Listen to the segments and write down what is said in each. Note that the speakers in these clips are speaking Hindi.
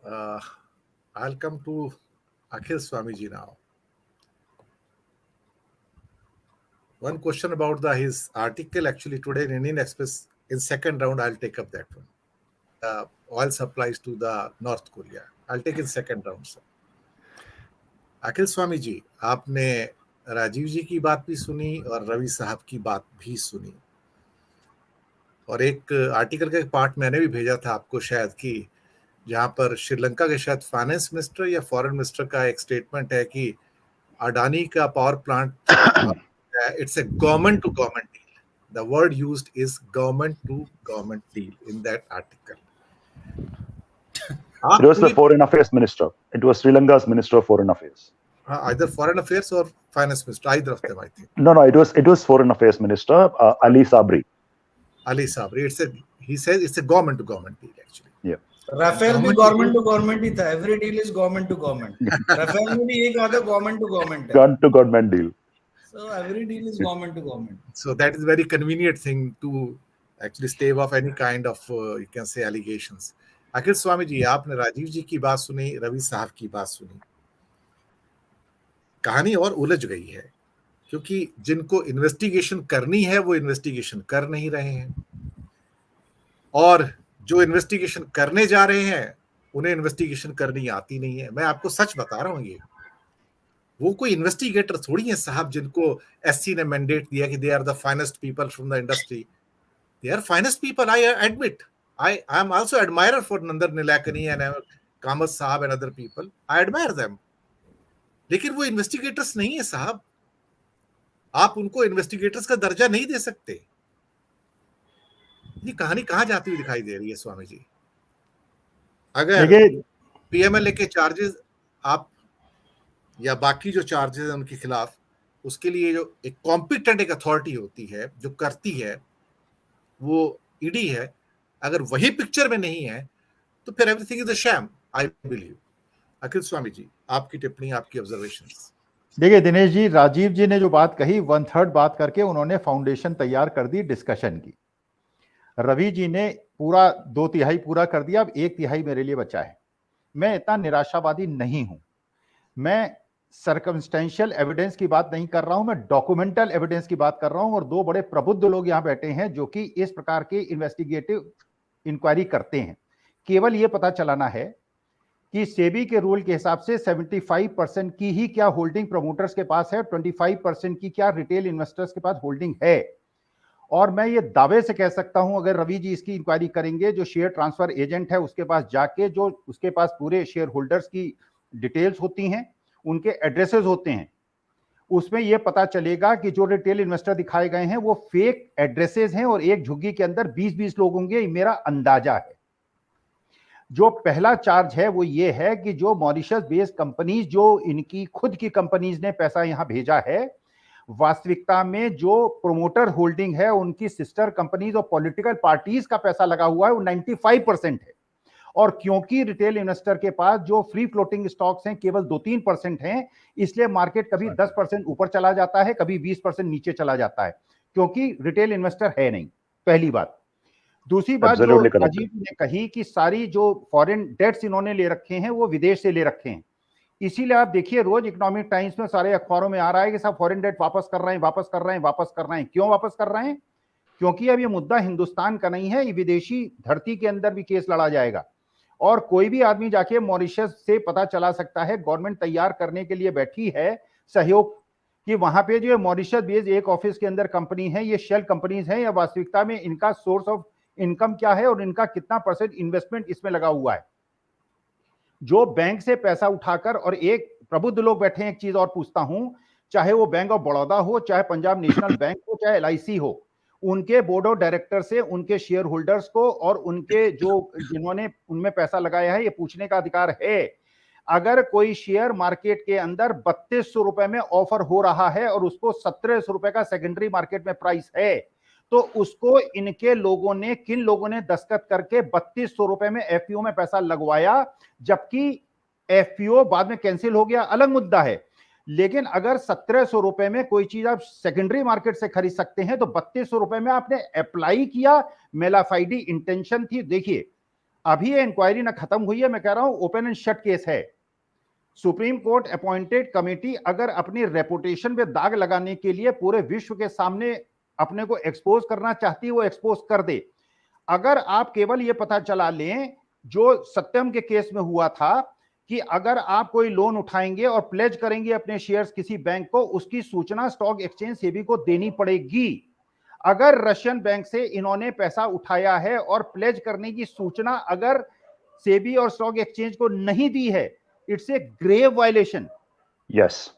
I'll come to Akhil Swamiji now. One question about his article actually today in Indian Express. In second round, I'll take up that one. Oil supplies to the North Korea. I'll take in second round, sir. अखिल स्वामी जी, आपने राजीव जी की बात भी सुनी और रवि साहब की बात भी सुनी, और एक आर्टिकल का एक पार्ट मैंने भी भेजा था आपको शायद, कि जहां पर श्रीलंका के शायद फाइनेंस मिनिस्टर या फॉरेन मिनिस्टर का एक स्टेटमेंट है कि अडानी का power plant it's a government to government deal. The word used is government to government deal in that article. It was the Foreign Affairs Minister. It was Sri Lanka's Minister of Foreign Affairs. Either Foreign Affairs or Finance Minister, either of them, I think. No, it was Foreign Affairs Minister Ali Sabri. Ali Sabri. He says it's a government to government deal actually. Yeah. Rafael भी government to government ही था. Every deal is government to government. Rafael में भी एक आता government to government. Gun to government deal. So every deal is government to government. So that is very convenient thing to actually stave off any kind of you can say allegations. अखिल स्वामी जी, आपने राजीव जी की बात सुनी, रवि साहब की बात सुनी. कहानी और उलझ गई है, क्योंकि जिनको इन्वेस्टिगेशन करनी है वो इन्वेस्टिगेशन कर नहीं रहे हैं, और जो इन्वेस्टिगेशन करने जा रहे हैं उन्हें इन्वेस्टिगेशन करनी आती नहीं है. मैं आपको सच बता रहा हूं, ये वो कोई इन्वेस्टिगेटर थोड़ी है साहब जिनको एससी ने मैंडेट दिया कि they are the finest people from the industry. They are finest people, I admit. I am also admirer for Nandar Nilekani and Kamath Sahab and other people. I admire them. लेकिन वो इन्वेस्टिगेटर्स नहीं है साहब. आप उनको इन्वेस्टिगेटर्स का दर्जा नहीं दे सकते. ये कहानी कहाँ जाती हुई दिखाई दे रही है स्वामी जी? अगर पीएमएलए के चार्जेस आप या बाकी जो चार्जेस हैं उनके खिलाफ, उसके लिए जो एक कॉम्पिटेंट एक अथॉरिटी होती है जो करती है, वो ईडी है. अगर वही पिक्चर में नहीं है तो फिर everything is a sham, I believe. Akhil Swami ji, आपकी टिप्पणी, आपकी ऑब्जर्वेशंस. देखिए दिनेश जी, राजीव जी ने जो बात कही 1/3 बात करके उन्होंने फाउंडेशन तैयार कर दी डिस्कशन की. रवि जी ने पूरा 2/3 पूरा कर दिया, अब 1/3 मेरे लिए बचा है. मैं इतना निराशावादी नहीं हूं. मैं सर्कमस्टेंशियल एविडेंस की बात नहीं कर रहा हूं, मैं डॉक्यूमेंटल एविडेंस की बात कर रहा हूं. और दो बड़े प्रबुद्ध लोग यहां बैठे हैं जो कि इस प्रकार के इन्वेस्टिगेटिव इंक्वायरी करते हैं. केवल यह पता चलाना है कि सेबी के रूल के हिसाब से 75% की ही क्या होल्डिंग प्रमोटर्स के पास है, 25% की क्या रिटेल इन्वेस्टर्स के पास होल्डिंग है. और मैं ये दावे से कह सकता हूं, अगर रवि जी इसकी इंक्वायरी करेंगे, जो शेयर ट्रांसफर एजेंट है उसके पास जाके, जो उसके पास पूरे शेयर होल्डर्स की डिटेल्स होती हैं, उनके एड्रेसेस होते हैं, उसमें यह पता चलेगा कि जो रिटेल इन्वेस्टर दिखाए गए हैं वो फेक एड्रेसेस हैं और एक झुग्गी के अंदर 20-20 लोग होंगे, मेरा अंदाजा है. जो पहला चार्ज है वो ये है कि जो मॉरिशस बेस्ड कंपनीज, जो इनकी खुद की कंपनीज ने पैसा यहां भेजा है, वास्तविकता में जो प्रोमोटर होल्डिंग है उनकी सिस्टर कंपनीज और पॉलिटिकल पार्टीज का पैसा लगा हुआ है, वो 95% है. और क्योंकि रिटेल इन्वेस्टर के पास जो फ्री फ्लोटिंग स्टॉक्स हैं केवल 2-3% हैं, इसलिए मार्केट कभी 10% ऊपर चला जाता है, कभी 20% नीचे चला जाता है, क्योंकि रिटेल इन्वेस्टर है नहीं. पहली बात. दूसरी बात जो राजीव ने कही कि सारी जो फॉरेन डेट्स इन्होंने ले रखे हैं वो विदेश से ले रखे हैं. इसीलिए आप देखिए रोज इकोनॉमिक टाइम्स में सारे अखबारों में आ रहा है कि सब फॉरेन डेट वापस कर रहे हैं, वापस कर रहे हैं, वापस कर रहे हैं. क्यों वापस कर रहे हैं? क्योंकि अब ये मुद्दा हिंदुस्तान का नहीं है, ये विदेशी धरती के अंदर भी केस लड़ा जाएगा. और कोई भी आदमी जाके मॉरिशस से पता चला सकता है, गवर्नमेंट तैयार करने के लिए बैठी है सहयोग, कि वहां पे जो मॉरिशस बेस्ड एक ऑफिस के अंदर कंपनी है, ये शेल कंपनीज हैं, या वास्तविकता में इनका सोर्स ऑफ इनकम क्या है और इनका कितना % इन्वेस्टमेंट इसमें लगा हुआ है. जो बैंक से पैसा उठाकर, और एक प्रबुद्ध लोग बैठे हैं, एक चीज और पूछता हूं, चाहे वो बैंक ऑफ बड़ौदा हो, चाहे पंजाब नेशनल बैंक हो, चाहे LIC हो, उनके बोर्ड ऑफ डायरेक्टर से उनके शेयर होल्डर्स को और उनके जो जिन्होंने उनमें पैसा लगाया है, ये पूछने का अधिकार है. अगर कोई शेयर मार्केट के अंदर 3200 रुपए में ऑफर हो रहा है और उसको 1700 रुपए का सेकेंडरी मार्केट में प्राइस है, तो उसको इनके लोगों ने, किन लोगों ने दस्तखत करके 3200 रुपए में FPO में पैसा लगवाया, जबकि FPO बाद में कैंसिल हो गया, अलग मुद्दा है. लेकिन अगर 1700 रुपए में कोई चीज आप सेकेंडरी मार्केट से खरीद सकते हैं, तो 3200 रुपए में आपने अप्लाई किया, मेलाफाइडी इंटेंशन थी. देखिए अभी ये इंक्वायरी ना खत्म हुई है, मैं कह रहा हूं ओपन एंड शट केस है। सुप्रीम कोर्ट अपॉइंटेड कमेटी अगर अपनी रेपुटेशन पे दाग लगाने के लिए पूरे विश्व के सामने अपने को एक्सपोज करना चाहती है, वो एक्सपोज कर दे। अगर आप केवल ये पता चला लें जो सत्यम के केस में हुआ था कि अगर आप कोई लोन उठाएंगे और प्लेज करेंगे अपने शेयर्स किसी बैंक को, उसकी सूचना स्टॉक एक्सचेंज सेबी को देनी पड़ेगी। अगर रशियन बैंक से इन्होंने पैसा उठाया है और प्लेज करने की सूचना अगर सेबी और स्टॉक एक्सचेंज को नहीं दी है, it's a grave violation. Yes,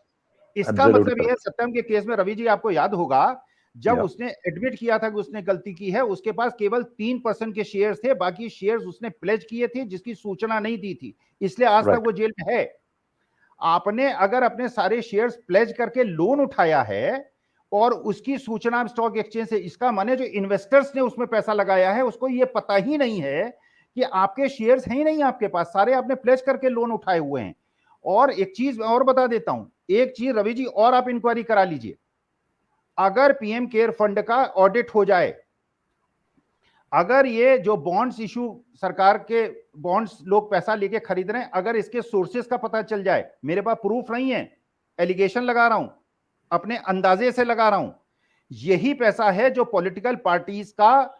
इसका मतलब यह सत्यम के केस में रवि जी आपको याद होगा जब उसने एडमिट किया था कि उसने गलती की है, उसके पास केवल 3% के शेयर्स थे, बाकी शेयर्स उसने प्लेज किए थे जिसकी सूचना नहीं दी थी, इसलिए आज तक वो जेल में है। आपने अगर अपने सारे शेयर्स प्लेज करके लोन उठाया है और उसकी सूचना स्टॉक एक्सचेंज से, इसका माने जो इन्वेस्टर्स ने उसमें पैसा लगाया है उसको ये पता ही नहीं है कि आपके शेयर्स हैं ही नहीं आपके पास, सारे आपने प्लेज करके लोन उठाए हुए हैं। और एक चीज और बता देता हूं, एक चीज रवि जी और आप इंक्वायरी करा लीजिए, अगर पीएम केयर फंड का ऑडिट हो जाए, अगर ये जो बॉन्ड्स इशू सरकार के बॉन्ड्स लोग पैसा लेके खरीद रहे हैं, अगर इसके सोर्सेस का पता चल जाए, मेरे पास प्रूफ नहीं है, एलिगेशन लगा रहा हूं, अपने अंदाजे से लगा रहा हूं, यही पैसा है जो पॉलिटिकल पार्टीज का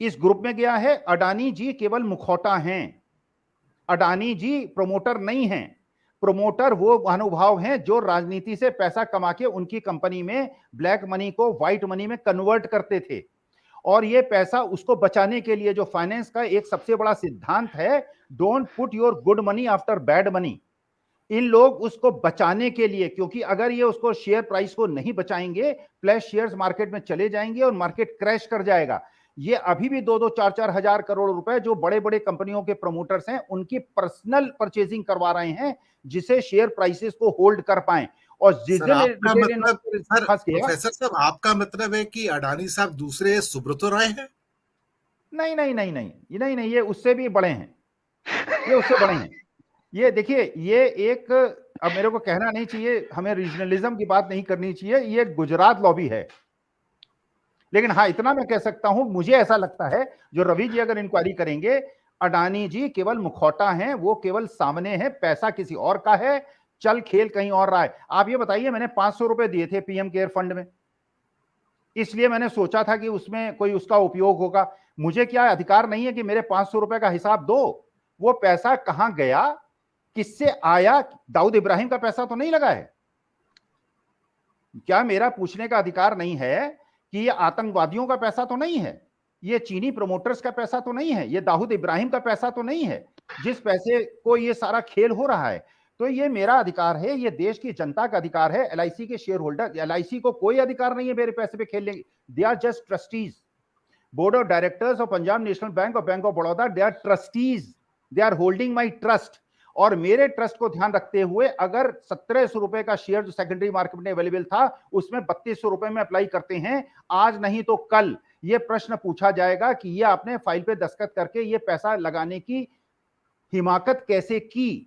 इस ग्रुप में गया है। अडानी जी केवल मुखौटा हैं, अडानी जी प्रमोटर नहीं हैं। प्रमोटर वो महानुभाव हैं जो राजनीति से पैसा कमा के उनकी कंपनी में ब्लैक मनी को व्हाइट मनी में कन्वर्ट करते थे, और ये पैसा उसको बचाने के लिए जो फाइनेंस का एक सबसे बड़ा सिद्धांत है, don't put your good money after bad money, इन लोग उसको बचाने के लिए, क्योंकि अगर ये उसको शेयर प्राइस को नहीं बचाएंगे, प्लस शेयर्स मार्केट में चले जाएंगे और मार्केट क्रैश कर जाएगा। ये अभी भी 2-2, 4-4 हजार करोड़ रुपए जो बड़े बड़े कंपनियों के प्रमोटर्स हैं उनकी पर्सनल परचेजिंग करवा रहे हैं, जिसे शेयर प्राइसेस को होल्ड कर पाए। और प्रोफेसर साहब, आपका मतलब है कि अडानी साहब दूसरे सुब्रतो राय हैं? नहीं नहीं नहीं नहीं नहीं नहीं, ये उससे भी बड़े हैं, ये उससे बड़े हैं। ये देखिए, ये एक, अब मेरे को कहना नहीं चाहिए, हमें रीजनलिज्म की बात नहीं करनी चाहिए, ये गुजरात लॉबी है। लेकिन हाँ, इतना मैं कह सकता हूं, मुझे ऐसा लगता है जो रवि जी अगर इंक्वायरी करेंगे, अडानी जी केवल मुखौटा हैं, वो केवल सामने है, पैसा किसी और का है, चल खेल कहीं और रहा है। आप ये बताइए, मैंने 500 रुपए दिए थे पीएम केयर फंड में, इसलिए मैंने सोचा था कि उसमें कोई उसका उपयोग होगा। मुझे क्या अधिकार नहीं है कि मेरे 500 रुपए का हिसाब दो? वो पैसा कहां गया, किससे आया? दाऊद इब्राहिम का पैसा तो नहीं लगा है? क्या मेरा पूछने का अधिकार नहीं है कि ये आतंकवादियों का पैसा तो नहीं है, ये चीनी प्रमोटर्स का पैसा तो नहीं है, ये दाऊद इब्राहिम का पैसा तो नहीं है, जिस पैसे को ये सारा खेल हो रहा है? तो ये मेरा अधिकार है, ये देश की जनता का अधिकार है। एलआईसी के शेयर होल्डर, एलआईसी को कोई अधिकार नहीं है मेरे पैसे पे खेलने की। They are just trustees. Board of directors of Punjab national bank और bank of Baroda, they are trustees, they are holding my trust. और मेरे ट्रस्ट को ध्यान रखते हुए अगर 1700 रुपए का शेयर जो सेकेंडरी मार्केट में अवेलेबल था, उसमें 3200 रुपए में अप्लाई करते हैं, आज नहीं तो कल ये प्रश्न पूछा जाएगा कि ये आपने फाइल पे दस्तखत करके ये पैसा लगाने की हिमाकत कैसे की?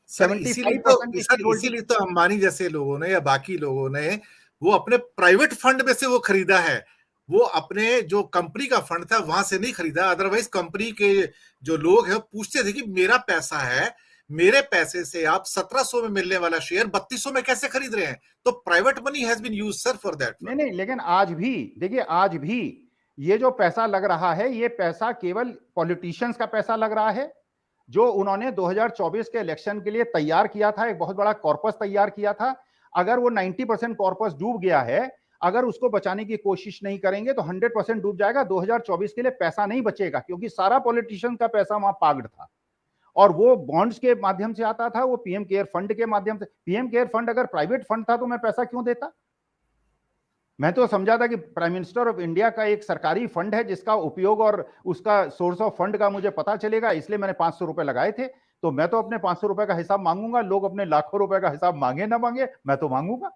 इसीलिए तो अंबानी जैसे लोगों ने या बाकी लोगों ने वो अपने प्राइवेट फंड में से वो खरीदा है, वो अपने जो कंपनी का फंड था वहां से नहीं खरीदा। अदरवाइज कंपनी के जो लोग हैं पूछते थे कि मेरा पैसा है, मेरे पैसे से आप 1700 में मिलने वाला शेयर 3200 में कैसे खरीद रहे हैं? तो private money has been used sir for that. नहीं, लेकिन आज भी देखिए, आज भी ये जो पैसा लग रहा है, ये पैसा केवल पॉलिटिशियंस का पैसा लग रहा है, जो उन्होंने 2024 के इलेक्शन के लिए तैयार किया था, एक बहुत बड़ा कॉर्पस तैयार किया था। अगर वो 90% कॉर्पस डूब गया है, अगर उसको बचाने की कोशिश नहीं करेंगे तो 100% डूब जाएगा। 2024 के लिए पैसा नहीं बचेगा, क्योंकि सारा पॉलिटिशियन का पैसा वहां पाग्ड था और वो बॉन्ड्स के माध्यम से आता था, वो पीएम केयर फंड के माध्यम से। पीएम केयर फंड अगर प्राइवेट फंड था तो मैं पैसा क्यों देता? मैं तो समझा था कि प्राइम मिनिस्टर ऑफ इंडिया का एक सरकारी फंड है जिसका उपयोग और उसका सोर्स ऑफ फंड का मुझे पता चलेगा, इसलिए मैंने 500 रुपए लगाए थे। तो मैं तो अपने 500 रुपए का हिसाब मांगूंगा, लोग अपने लाखों रुपए का हिसाब मांगे ना मांगे, मैं तो मांगूंगा।